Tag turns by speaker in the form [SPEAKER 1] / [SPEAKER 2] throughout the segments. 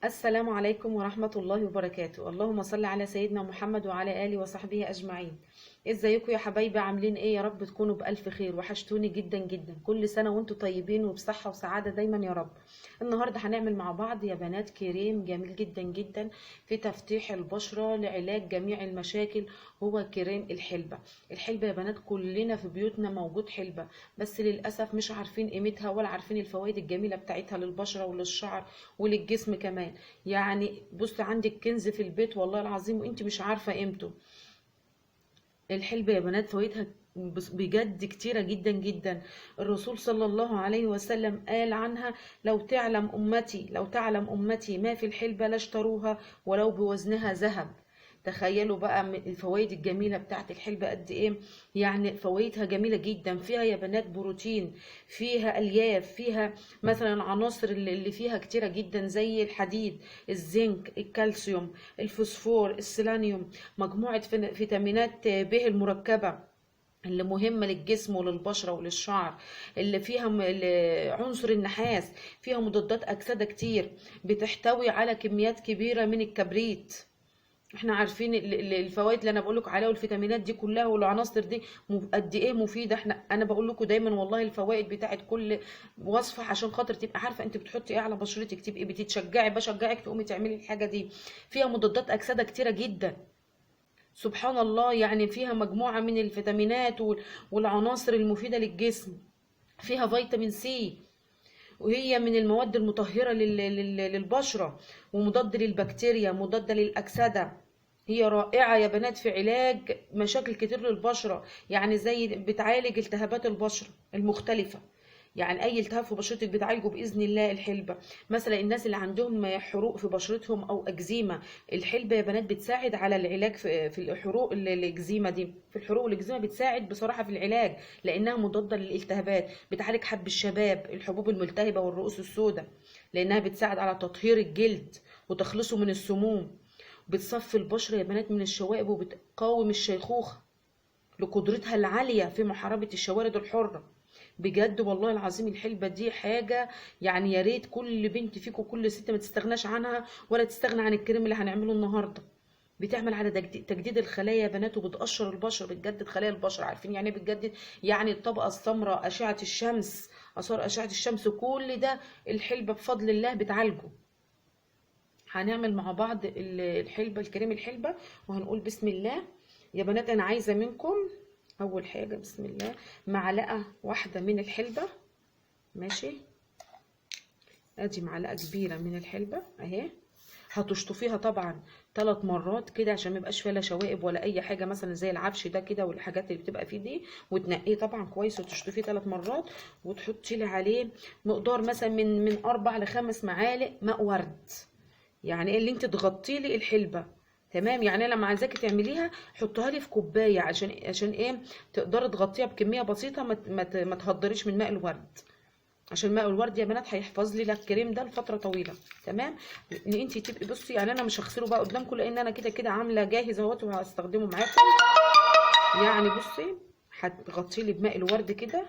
[SPEAKER 1] السلام عليكم ورحمة الله وبركاته. اللهم صل على سيدنا محمد وعلى آله وصحبه أجمعين. ازيكم يا حبايبي؟ عاملين ايه؟ يا رب تكونوا بألف خير. وحشتوني جدا جدا. كل سنة وانتم طيبين وبصحة وسعادة دايما يا رب. النهاردة هنعمل مع بعض يا بنات كريم جميل جدا جدا في تفتيح البشرة لعلاج جميع المشاكل. هو كريم الحلبة. الحلبة يا بنات كلنا في بيوتنا موجود حلبة، بس للأسف مش عارفين قيمتها ولا عارفين الفوائد الجميلة بتاعتها للبشرة وللشعر وللجسم كمان. يعني بص، عندك كنز في البيت والله العظيم وانت مش عارفة قيمته. الحلبة يا بنات فوائدها بجد كتيرة جدا جدا. الرسول صلى الله عليه وسلم قال عنها: لو تعلم أمتي ما في الحلبة لاشتروها ولو بوزنها ذهب. تخيلوا بقى الفوائد الجميلة بتاعت الحلبة قد ايه. يعني فوائدها جميلة جدا. فيها يا بنات بروتين، فيها الياف، فيها مثلا عناصر اللي فيها كتيرة جدا زي الحديد، الزنك، الكالسيوم، الفوسفور، السيلانيوم، مجموعة فيتامينات ب المركبة اللي مهمة للجسم وللبشرة وللشعر. اللي فيها عنصر النحاس، فيها مضادات أكسدة كتير، بتحتوي على كميات كبيرة من الكبريت. احنا عارفين الفوائد اللي انا بقول لكم عليها والفيتامينات دي كلها والعناصر دي قد ايه مفيده. انا بقول لكم دايما والله الفوائد بتاعت كل وصفه عشان خاطر تبقى عارفه انت بتحطي ايه على بشرتك، تبقي بتتشجعي. بشجعك تقومي تعملي الحاجه دي. فيها مضادات اكسده كتيره جدا، سبحان الله. يعني فيها مجموعه من الفيتامينات والعناصر المفيده للجسم. فيها فيتامين سي، وهي من المواد المطهره للبشره، ومضاد للبكتيريا، مضاده للاكسده. هي رائعة يا بنات في علاج مشاكل كتير للبشرة. يعني زي بتعالج التهابات البشرة المختلفة. يعني اي التهاب في بشرتك بتعالجه باذن الله الحلبة. مثلا الناس اللي عندهم حروق في بشرتهم او اكزيما، الحلبة يا بنات بتساعد على العلاج في الحروق الاكزيما دي. في الحروق والاكزيما بتساعد بصراحة في العلاج، لانها مضادة للالتهابات. بتعالج حب الشباب، الحبوب الملتهبة والرؤوس السوداء، لانها بتساعد على تطهير الجلد وتخلصه من السموم. بتصفي البشرة يا بنات من الشوائب، وبتقاوم الشيخوخة لقدرتها العالية في محاربة الشوارد الحرة. بجد والله العظيم الحلبة دي حاجة، يعني يا ريت كل بنت فيكم وكل ست ما تستغناش عنها ولا تستغنى عن الكريم اللي هنعمله النهارده. بتعمل على تجديد الخلايا يا بنات، وبتقشر البشرة، بتجدد خلايا البشرة. عارفين يعني ايه بتجدد؟ يعني الطبقة السمراء، أشعة الشمس، آثار أشعة الشمس، كل ده الحلبة بفضل الله بتعالجه. هنعمل مع بعض الحلبة، الكريم الحلبة، وهنقول بسم الله. يا بنات انا عايزة منكم اول حاجة بسم الله معلقة واحدة من الحلبة. ماشي، ادي معلقة كبيرة من الحلبة اهي. هتشطفيها طبعا 3 مرات كده عشان ما يبقاش فيها لا شوائب ولا اي حاجه، مثلا زي العفش ده كده والحاجات اللي بتبقى فيه دي. وتنقيه طبعا كويس وتشطفيه 3 مرات. وتحطي لي عليه مقدار مثلا من 4 ل5 معالق ماء ورد. يعني ايه اللي انت تغطي لي الحلبه؟ تمام. يعني لما عايزاكي تعمليها حطها لي في كوبايه، عشان ايه؟ تقدري تغطيها بكميه بسيطه، ما تهدريش من ماء الورد. عشان ماء الورد يا بنات هيحفظ لي الكريم ده لفتره طويله. تمام. ان انت تبقي بصي، يعني انا مش هغسله بقى قدامكم لان انا كده كده عامله جاهز اهوت وهستخدمه معاكم. يعني بصي، هتغطي لي بماء الورد كده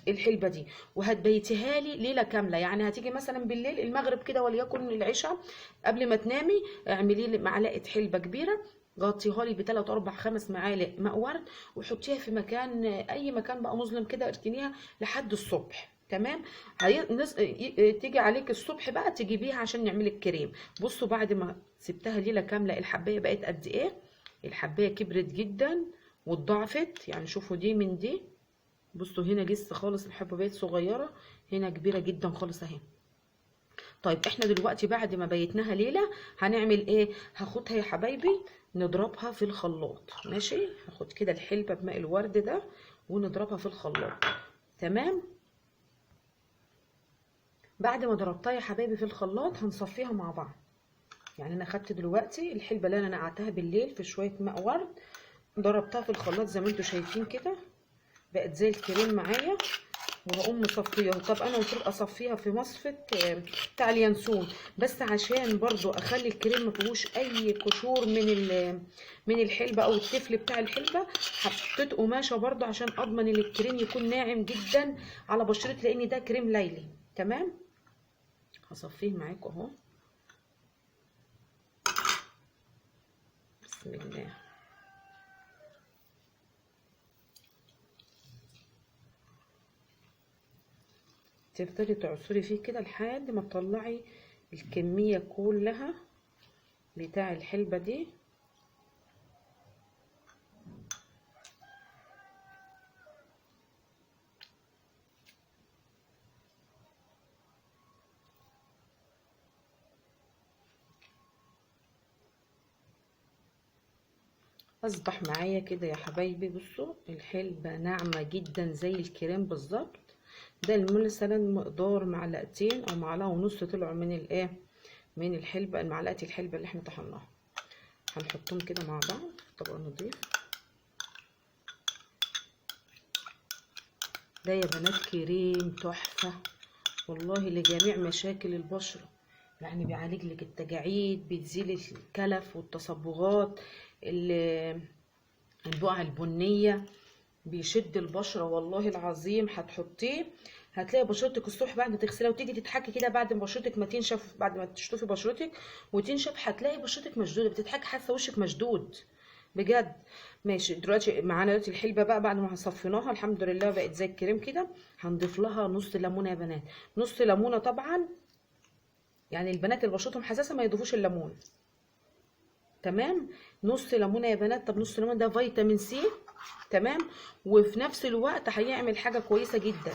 [SPEAKER 1] الحلبة دي، وهتبيتيها لي ليلة كاملة. يعني هتيجي مثلا بالليل المغرب كده وليكن العشاء، قبل ما تنامي اعملي لي معلقة حلبة كبيرة، غطيها لي ب3 4 5 معالق ماء ورد، وحطيها في مكان، اي مكان بقى مظلم كده، اركنيها لحد الصبح. تمام. تيجي عليك الصبح بقى تجيبيها عشان نعمل الكريم. بصوا بعد ما سبتها ليلة كاملة الحباية بقت قد ايه. الحباية كبرت جدا واتضاعفت. يعني شوفوا دي من دي، بصوا هنا لسه خالص الحبه بقت صغيره، هنا كبيره جدا خالص اهي. طيب احنا دلوقتي بعد ما بيتناها ليله هنعمل ايه؟ هاخدها يا حبايبي نضربها في الخلاط. ماشي، هاخد كده الحلبه بماء الورد ده ونضربها في الخلاط. تمام. بعد ما ضربتها يا حبايبي في الخلاط هنصفيها مع بعض. يعني انا خدت دلوقتي الحلبه اللي انا نقعتها بالليل في شويه ماء ورد، ضربتها في الخلاط زي ما انتم شايفين كده، بقت زي الكريم معايا. وهقوم مصفيها. طب انا المفروض اصفيها في مصفة بتاع اليانسون، بس عشان برضو اخلي الكريم ما فيهوش اي قشور من الحلبة او التفل بتاع الحلبة، حطيت قماشة برضو عشان اضمن ان الكريم يكون ناعم جدا على بشرتي، لان ده كريم ليلي. تمام. هصفيه معاكم اهو. تفضلي تعصري فيه كده لحد ما تطلعي الكمية كلها بتاع الحلبة دي. اصبح معايا كده يا حبايبي. بصوا الحلبة ناعمة جدا زي الكريم بالظبط. ده مثلا مقدار معلقتين او معلقة ونص طلعوا من الايه، من الحلبة، معلقة الحلبة اللي احنا طحناها. هنحطهم كده مع بعض في طبق نضيف. ده يا بنات كريم تحفة والله لجميع مشاكل البشرة. يعني بيعالج لك التجاعيد، بيزيل الكلف والتصبغات، البقع البنية، بيشد البشرة والله العظيم. هتحطيه هتلاقي بشرتك الصبح بعد ما تغسلها وتيجي تضحكي كده بعد ما بشرتك ما تنشف، بعد ما تشطفي بشرتك وتنشف هتلاقي بشرتك مشدودة، بتضحكي حاسة وشك مشدود بجد. ماشي، دلوقتي معانا دلوقتي الحلبة بقى بعد ما صفيناها الحمد لله بقت زي الكريم كده. هنضيف لها نص ليمونة يا بنات، نص ليمونة طبعا. يعني البنات اللي بشرتهم حساسة ما يضيفوش الليمون، تمام. نص ليمونه يا بنات. طب نص ليمون ده فيتامين سي، تمام. وفي نفس الوقت هيعمل حاجه كويسه جدا،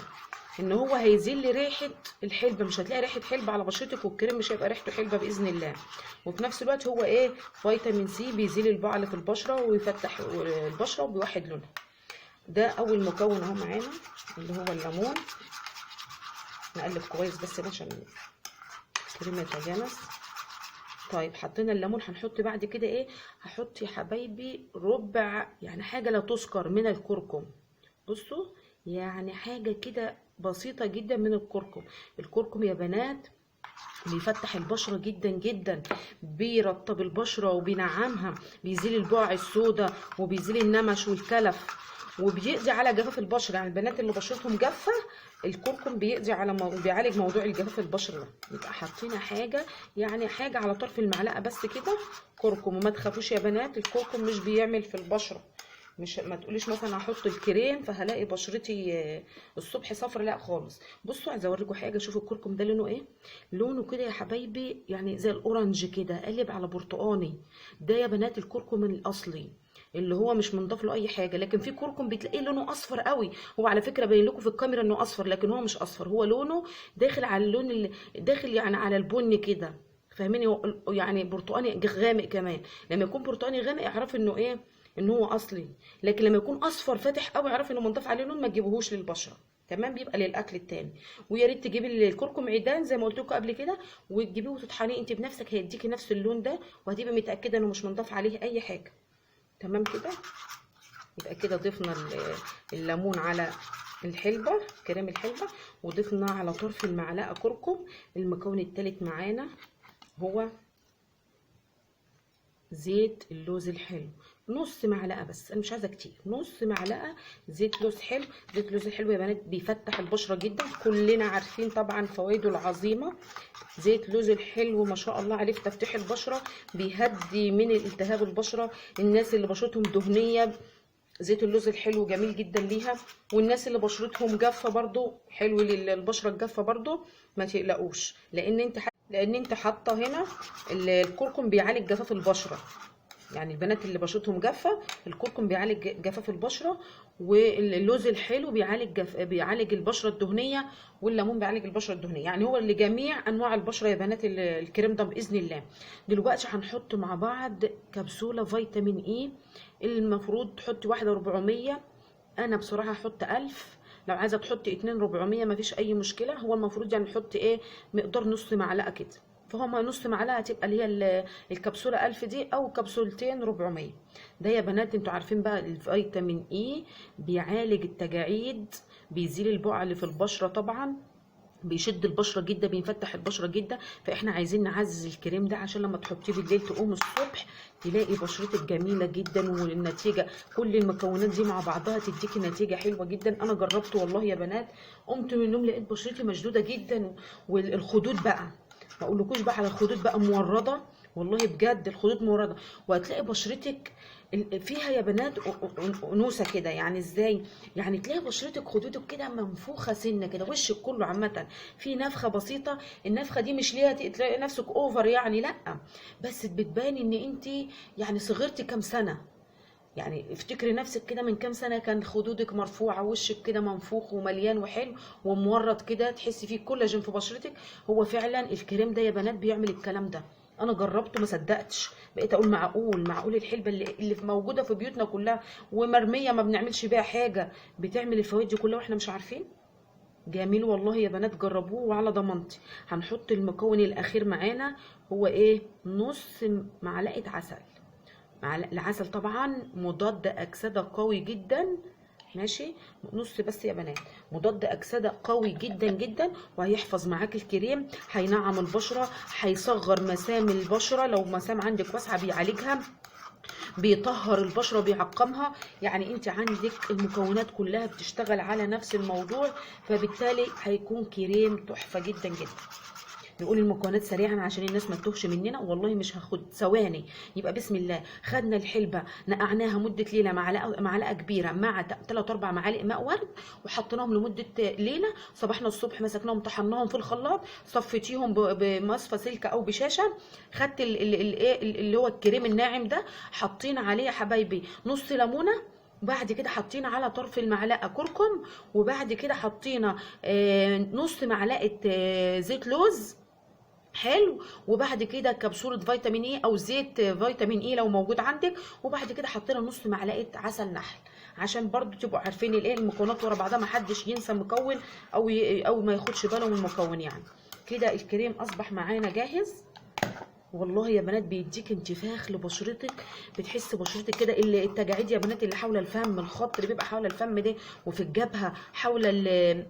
[SPEAKER 1] ان هو هيزيل ريحه الحلبه. مش هتلاقي ريحه حلبه على بشرتك، والكريم مش هيبقى ريحته حلبه باذن الله. وفي نفس الوقت هو ايه، فيتامين سي، بيزيل البقع اللي في البشره ويفتح البشره وبيوحد لونها. ده اول مكون اهو معانا اللي هو الليمون. نقلب كويس بس عشان الكريم يتجانس. طيب حطينا الليمون، هنحط بعد كده ايه، هحط يا حبايبي ربع يعني حاجه لا تذكر من الكركم. بصوا يعني حاجه كده بسيطه جدا من الكركم. الكركم يا بنات بيفتح البشره جدا جدا، بيرطب البشره وبينعمها، بيزيل البقع السوداء وبيزيل النمش والكلف، وبيقضي على جفاف البشره. يعني البنات اللي بشرتهم جافه الكركم بيقضي على بيعالج موضوع الجفاف البشره ده. يبقى حاطين حاجه يعني حاجه على طرف المعلقه بس كده كركم. وما تخافوش يا بنات الكركم مش بيعمل في البشره، مش ما تقوليش مثلا هحط الكريم فهلاقي بشرتي الصبح صفر، لا خالص. بصوا عايزه اوريكم حاجه. شوفوا الكركم ده لونه ايه، لونه كده يا حبايبي يعني زي الاورنج كده قلب على برتقاني. ده يا بنات الكركم الاصلي اللي هو مش منضاف له اي حاجه. لكن في كركم بتلاقيه لونه اصفر قوي، هو على فكره باين لكم في الكاميرا انه اصفر لكن هو مش اصفر، هو لونه داخل على اللون اللي داخل يعني على البني كده، فاهميني؟ يعني برتقاني غامق كمان. لما يكون برتقاني غامق اعرف انه ايه، ان هو اصلي. لكن لما يكون اصفر فاتح قوي اعرف انه منضاف عليه لون، ما تجيبوهوش للبشره، تمام، بيبقى للاكل التاني. ويا ريت تجيبي الكركم عيدان زي ما قلت لكم قبل كده وتجيبيه وتطحنيه انت بنفسك، هيديكي نفس اللون ده وهتبقي متاكده انه مش منضاف عليه اي حاجه، تمام كده. يبقى كده ضفنا الليمون على الحلبه، كريم الحلبه، وضفنا على طرف المعلقه كركم. المكون الثالث معانا هو زيت اللوز الحلو، نص معلقه بس، انا مش عايزه كتير، نص معلقه زيت لوز حلو. زيت اللوز الحلو يا بنات بيفتح البشره جدا، كلنا عارفين طبعا فوائده العظيمه. زيت لوز الحلو ما شاء الله عليه في تفتيح البشره، بيهدي من التهاب البشره. الناس اللي بشرتهم دهنيه زيت اللوز الحلو جميل جدا ليها. والناس اللي بشرتهم جافه برضو حلو للبشره الجافه برضو، ما تقلقوش لان انت حاطه هنا الكركم بيعالج جفاف البشره. يعني البنات اللي بشرتهم جافه الكركم بيعالج جفاف البشره، واللوز الحلو بيعالج البشره الدهنيه، والليمون بيعالج البشره الدهنيه. يعني هو لجميع انواع البشره يا بنات الكريم ده باذن الله. دلوقتي هنحط مع بعض كبسوله فيتامين اي. المفروض تحطي واحده 400، انا بصراحه هحط 1000. لو عايزه تحطي 2 400 مفيش اي مشكله. هو المفروض يعني نحط ايه، مقدار نص معلقه كده، فهما نص معلقه تبقى اللي هي الكبسوله 1000 دي، او كبسولتين 400. ده يا بنات انتوا عارفين بقى الفيتامين اي بيعالج التجاعيد، بيزيل البقع اللي في البشره طبعا، بيشد البشره جدا، بيفتح البشره جدا. فاحنا عايزين نعزز الكريم ده عشان لما تحطيه بالليل تقوم الصبح تلاقي بشرتك جميله جدا. والنتيجه كل المكونات دي مع بعضها تديكي نتيجه حلوه جدا. انا جربت والله يا بنات، قمت من النوم لقيت بشرتي مشدوده جدا. والخدود بقى ما اقولكوش بقى على الخدود بقى مورده، والله بجد الخدود مورده. وهتلاقي بشرتك فيها يا بنات انوثه كده. يعني ازاي؟ يعني تلاقي بشرتك خدودك كده منفوخه سنه كده، وشك كله عامه في نفخه بسيطه. النفخه دي مش ليها تلاقي نفسك اوفر يعني، لا، بس بتبان ان انت يعني صغرتي كام سنه. يعني افتكري نفسك كده من كام سنه كان خدودك مرفوعه، وشك كده منفوخ ومليان وحلو ومورد كده، تحسي فيه كولاجين في بشرتك. هو فعلا الكريم ده يا بنات بيعمل الكلام ده. انا جربته ما صدقتش، بقيت اقول معقول الحلبه اللي موجوده في بيوتنا كلها ومرميه ما بنعملش بيها حاجه بتعمل الفوائد دي كلها واحنا مش عارفين. جميل والله يا بنات، جربوه وعلى ضمانتي. هنحط المكون الاخير معانا، هو ايه؟ نص معلقه عسل. العسل طبعا مضاد اكسده قوي جدا، ماشي؟ نص بس يا بنات. مضاد اكسده قوي جدا جدا، وهيحفظ معاك الكريم، هينعم البشره، هيصغر مسام البشره، لو مسام عندك واسعه بيعالجها، بيطهر البشره وبيعقمها. يعني انت عندك المكونات كلها بتشتغل على نفس الموضوع، فبالتالي هيكون كريم تحفه جدا جدا. نقول المكونات سريعا عشان الناس ما تتوهش مننا، والله مش هاخد ثواني. يبقى بسم الله. خدنا الحلبه نقعناها مده ليله، معلقه كبيره مع 3 4 معالق ماء ورد، وحطيناهم لمده ليله. صباحنا الصبح مسكناهم طحناهم في الخلاط، صفيتيهم بمصفى سلكه او بشاشه. خدت اللي هو الكريم الناعم ده، حاطين عليه يا حبايبي نص ليمونه، وبعد كده حاطين على طرف المعلقه كركم، وبعد كده حطينا نص معلقه زيت لوز حلو، وبعد كده كبسوله فيتامين اي او زيت فيتامين اي لو موجود عندك، وبعد كده حطينا نص معلقه عسل نحل، عشان برضو تبقوا عارفين الايه المكونات ورا بعضها، ما حدش ينسى مكون او ما ياخدش باله من المكون. يعني كده الكريم اصبح معانا جاهز. والله يا بنات بيديك انتفاخ لبشرتك، بتحس بشرتك كده اللي التجاعيد يا بنات اللي حول الفم، الخط اللي بيبقى حول الفم ده، وفي الجبهه حول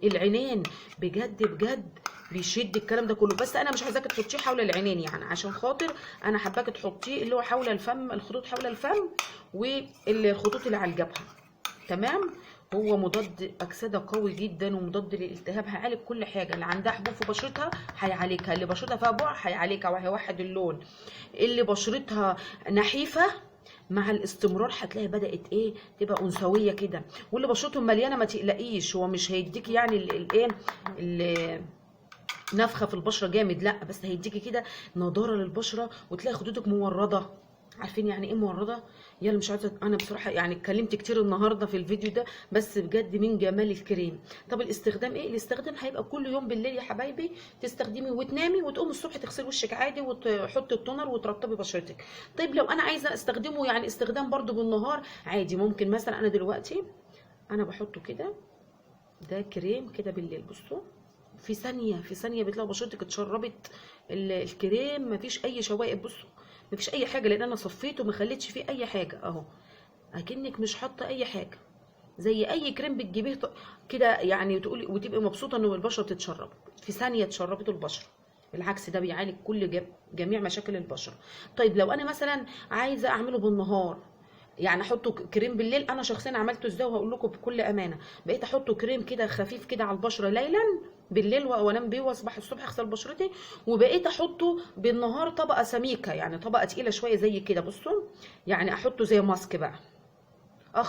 [SPEAKER 1] العينين، بجد بجد بيشد الكلام ده كله. بس انا مش عايزاك تحطيه حول العينين، يعني عشان خاطر انا حباك تحطيه اللي هو حول الفم، الخطوط حول الفم والخطوط اللي على الجبهه. تمام. هو مضاد اكسده قوي جدا ومضاد للالتهاب، هيعالج كل حاجه. اللي عندها حبوب في بشرتها هيعالجها، اللي بشرتها فيها بقع هيعالجها وهيوحد اللون، اللي بشرتها نحيفه مع الاستمرار هتلاقي بدات ايه تبقى انثويه كده، واللي بشرتهم مليانه ما تقلقيش، هو مش هيديكي يعني الايه نفخه في البشره جامد، لا، بس هيديكي كده نضاره للبشره، وتلاقي خدودك مورده. عارفين يعني ايه مورده؟ يلا مش عايزه، انا بصراحه يعني اتكلمت كتير النهارده في الفيديو ده، بس بجد من جمال الكريم. طب الاستخدام ايه؟ الاستخدام هيبقى كل يوم بالليل يا حبايبي تستخدمي وتنامي، وتقومي الصبح تغسلي وشك عادي وتحطي التونر وترطبي بشرتك. طيب لو انا عايزه استخدمه يعني استخدام برده بالنهار عادي، ممكن مثلا انا دلوقتي انا بحطه كده، ده كريم كده بالليل، بصوا في ثانيه في ثانيه بتلاقي بشرتك اتشربت الكريم، مفيش اي شوائب، بصوا مفيش اي حاجه، لان انا صفيته ما خليتش فيه اي حاجه اهو، اكنك مش حاطه اي حاجه، زي اي كريم بتجيبيه كده يعني، وتقولي وتبقي مبسوطه ان البشره بتتشرب في ثانيه، اتشربت البشره. بالعكس ده بيعالج كل جميع مشاكل البشره. طيب لو انا مثلا عايزه اعمله بالنهار، يعني احطه كريم بالليل، انا شخصيا عملته ازاي وهقول لكم بكل امانه. بقيت احطه كريم كده خفيف كده على البشره ليلا بالليل وانام بيه، واصبح الصبح اغسل بشرتي، وبقيت احطه بالنهار طبقه سميكه، يعني طبقه تقيله شويه زي كده، بصوا يعني احطه زي ماسك بقى.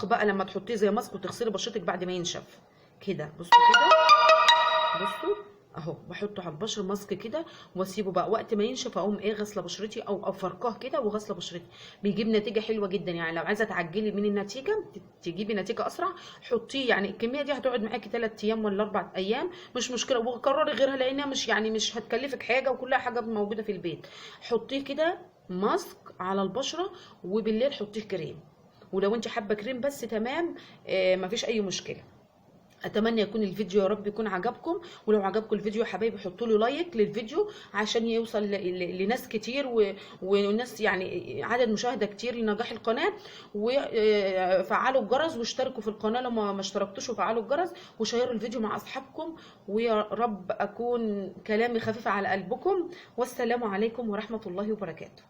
[SPEAKER 1] بقى لما تحطيه زي ماسك وتغسلي بشرتك بعد ما ينشف كده، بصوا كده، بصوا اهو بحطه على البشره ماسك كده، واسيبه بقى وقت ما ينشف اقوم ايه غسله بشرتي او فركاه كده وغسله بشرتي. بيجيب نتيجه حلوه جدا. يعني لو عايزه تعجلي من النتيجه تجيبي نتيجه اسرع، حطيه، يعني الكميه دي هتقعد معاكي 3 ايام ولا 4 ايام مش مشكله، وكرري غيرها لانها مش يعني مش هتكلفك حاجه، وكلها حاجه موجوده في البيت. حطيه كده ماسك على البشره، وبالليل حطيه كريم، ولو انت حابه كريم بس تمام، مفيش اي مشكله. اتمنى يكون الفيديو يا رب يكون عجبكم، ولو عجبكم الفيديو يا حبايبي حطوا له لايك للفيديو عشان يوصل لناس كتير، وناس يعني عدد مشاهده كتير لنجاح القناه. وفعلوا الجرس واشتركوا في القناه لو ما اشتركتوش، وفعلوا الجرس وشيروا الفيديو مع اصحابكم، ويا رب اكون كلامي خفيف على قلبكم. والسلام عليكم ورحمه الله وبركاته.